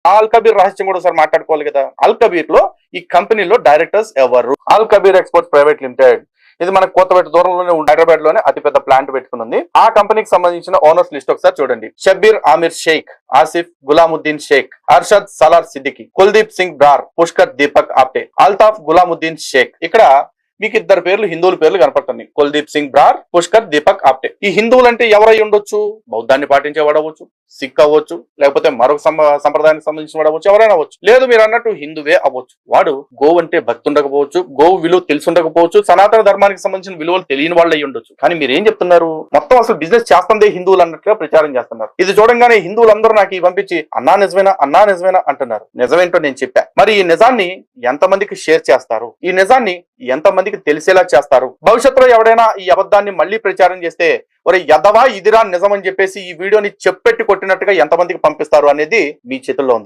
ఆ అల్ కబీర్ రహస్యం కూడా ఒకసారి మాట్లాడుకోవాలి కదా. అల్ కబీర్ లో ఈ కంపెనీలో డైరెక్టర్స్ ఎవరు? అల్ కబీర్ ఎక్స్పోర్ట్స్ ప్రైవేట్ లిమిటెడ్, ఇది మనకు కొత్తపేట దూరంలోనే హైదరాబాద్ లోనే అతిపెద్ద ప్లాంట్ పెట్టుకుని. ఆ కంపెనీకి సంబంధించిన ఓనర్స్ లిస్ట్ ఒకసారి చూడండి. షబ్బీర్ ఆమిర్ షేక్, ఆసిఫ్ గులాముద్దీన్ షేక్, అర్షద్ సలార్ సిద్దికి, కుల్దీప్ సింగ్ బ్రార్, పుష్కర్ దీపక్ ఆప్టే, అల్తాఫ్ గులాముద్దీన్ షేక్. ఇక్కడ మీకు ఇద్దరు పేర్లు హిందువుల పేర్లు కనపడుతున్నాయి, కుల్దీప్ సింగ్ బ్రార్, పుష్కర్ దీపక్ ఆప్టే. ఈ హిందువులు అంటే ఎవరై ఉండొచ్చు? బౌద్ధాన్ని పాటించేవాడు అవ్వచ్చు, సిక్ అవ్వచ్చు, లేకపోతే మరొక సంప్రదాయానికి సంబంధించిన వాడు అవ్వచ్చు, ఎవరైనా అవ్వచ్చు. లేదు మీరు అన్నట్టు హిందువే అవ్వచ్చు. వాడు గోవు అంటే భక్తి ఉండకపోవచ్చు, గోవు విలువ తెలిసి ఉండకపోవచ్చు, సనాతన ధర్మానికి సంబంధించిన విలువలు తెలియని వాళ్ళు అయ్యి ఉండొచ్చు. కానీ మీరు ఏం చెప్తున్నారు? మొత్తం అసలు బిజినెస్ చేస్తుందే హిందువులు అన్నట్లుగా ప్రచారం చేస్తున్నారు. ఇది చూడంగానే హిందువులందరూ నాకు ఈ పంపించి అన్నా నిజమేనా అంటున్నారు. నిజమేంటో నేను చెప్పా. మరి ఈ నిజాన్ని ఎంతమందికి షేర్ చేస్తారు? ఈ నిజాన్ని ఎంతమందికి తెలిసేలా చేస్తారు? భవిష్యత్తులో ఎవడైనా ఈ అబద్ధాన్ని మళ్ళీ ప్రచారం చేస్తే ఒరే యదవా ఇదిరా నిజం అని చెప్పేసి ఈ వీడియోని చెప్పెట్టి కొట్టినట్టుగా ఎంతమందికి పంపిస్తారు అనేది మీ చేతుల్లో ఉంది.